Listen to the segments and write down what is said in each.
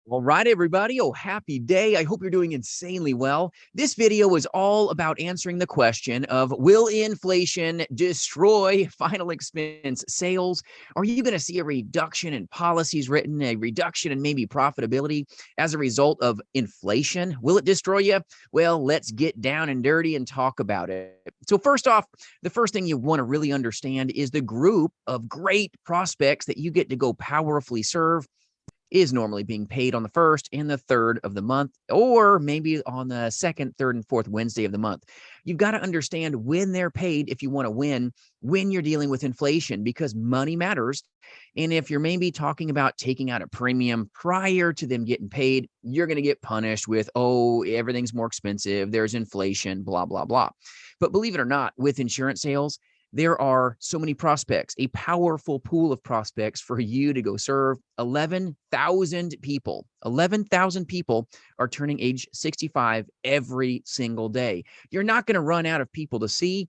All right, everybody. Oh, happy day. I hope you're doing insanely well. This video is all about answering the question of, will inflation destroy final expense sales? Are you going to see a reduction in policies written, a reduction in maybe profitability as a result of inflation? Will it destroy you? Well, let's get down and dirty and talk about it. So first off, the first thing you want to really understand is the group of great prospects that you get to go powerfully serve is normally being paid on the first and the third of the month, or maybe on the second, third, and fourth Wednesday of the month. You've got to understand when they're paid if you want to win when you're dealing with inflation, because money matters. And if you're maybe talking about taking out a premium prior to them getting paid, you're going to get punished with, oh, everything's more expensive, there's inflation, blah, blah, blah. But believe it or not, with insurance sales, there are so many prospects, a powerful pool of prospects for you to go serve. 11,000 people. 11,000 people are turning age 65 every single day. You're not going to run out of people to see.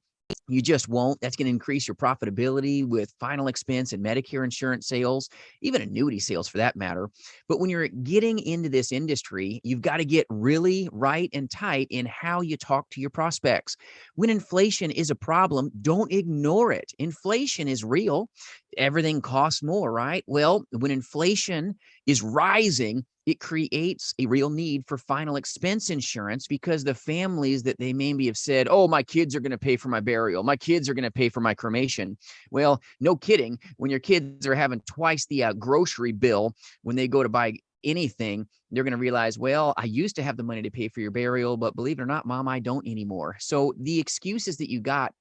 You just won't. That's going to increase your profitability with final expense and Medicare insurance sales, even annuity sales for that matter. But when you're getting into this industry, you've got to get really right and tight in how you talk to your prospects. When inflation is a problem, don't ignore it. Inflation is real. Everything costs more, right? Well, when inflation is rising, it creates a real need for final expense insurance, because the families that they maybe have said, oh, my kids are going to pay for my burial, my kids are going to pay for my cremation. Well, no kidding. When your kids are having twice the grocery bill when they go to buy anything, they're going to realize, well, I used to have the money to pay for your burial, but believe it or not, Mom, I don't anymore. So the excuses that you got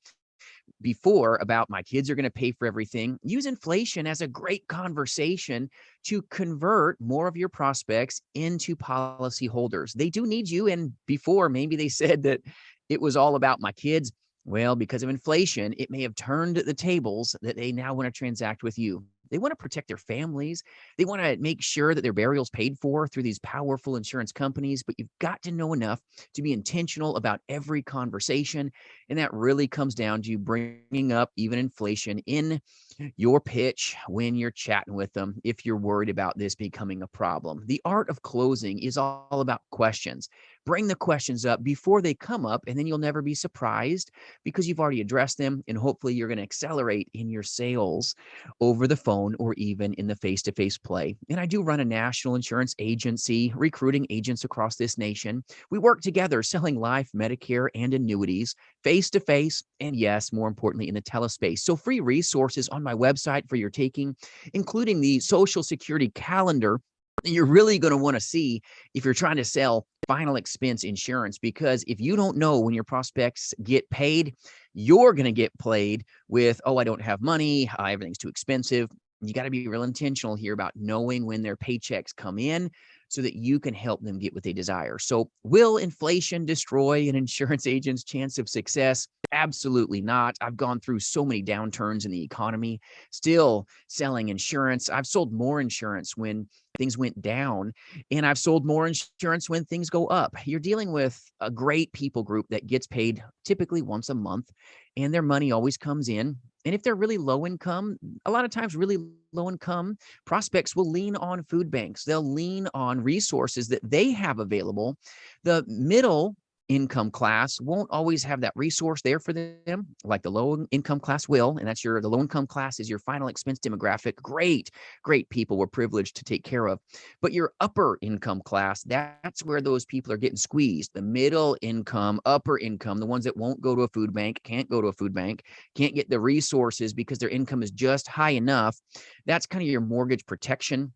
before about my kids are going to pay for everything, use inflation as a great conversation to convert more of your prospects into policy holders. They do need you. And before, maybe they said that it was all about my kids. Well, because of inflation, it may have turned the tables that they now want to transact with you. They want to protect their families. They want to make sure that their burial's paid for through these powerful insurance companies, but you've got to know enough to be intentional about every conversation. And that really comes down to bringing up even inflation in your pitch when you're chatting with them, if you're worried about this becoming a problem. The art of closing is all about questions. Bring the questions up before they come up, and then you'll never be surprised because you've already addressed them, and hopefully you're going to accelerate in your sales over the phone or even in the face-to-face play. And I do run a national insurance agency, recruiting agents across this nation. We work together selling life, Medicare, and annuities face-to-face, and yes, more importantly, in the telespace. So free resources on my website for your taking, including the Social Security calendar you're really going to want to see if you're trying to sell final expense insurance, because if you don't know when your prospects get paid, you're going to get played with, oh, I don't have money, everything's too expensive. You got to be real intentional here about knowing when their paychecks come in so that you can help them get what they desire. So will inflation destroy an insurance agent's chance of success? Absolutely not. I've gone through so many downturns in the economy, still selling insurance. I've sold more insurance when things went down, and I've sold more insurance when things go up. You're dealing with a great people group that gets paid typically once a month, and their money always comes in. And if they're really low income, a lot of times really low income prospects will lean on food banks. They'll lean on resources that they have available. The middle income class won't always have that resource there for them, like the low income class will. And that's the low income class is your final expense demographic. Great people we're privileged to take care of. But your upper income class, that's where those people are getting squeezed. The middle income, upper income, the ones that won't go to a food bank, can't go to a food bank, can't get the resources because their income is just high enough. That's kind of your mortgage protection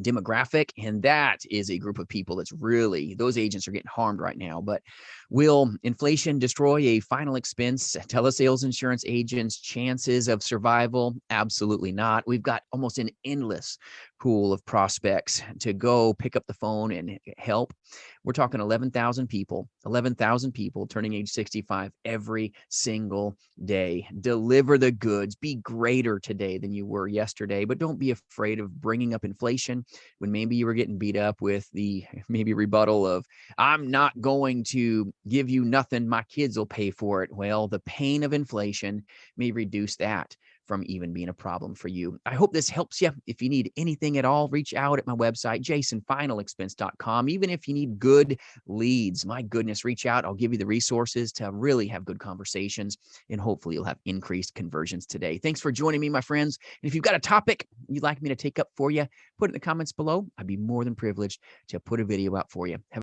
demographic. And that is a group of people that's really, those agents are getting harmed right now. But will inflation destroy a final expense telesales insurance agent's chances of survival? Absolutely not. We've got almost an endless pool of prospects to go pick up the phone and help. We're talking 11,000 people turning age 65 every single day. Deliver the goods. Be greater today than you were yesterday, but don't be afraid of bringing up inflation when maybe you were getting beat up with the maybe rebuttal of, I'm not going to give you nothing, my kids will pay for it. Well, the pain of inflation may reduce that. from even being a problem for you. I hope this helps you. If you need anything at all, reach out at my website, jasonfinalexpense.com. Even if you need good leads, my goodness, reach out. I'll give you the resources to really have good conversations, and hopefully you'll have increased conversions today. Thanks for joining me, my friends. And if you've got a topic you'd like me to take up for you, put it in the comments below. I'd be more than privileged to put a video out for you. Have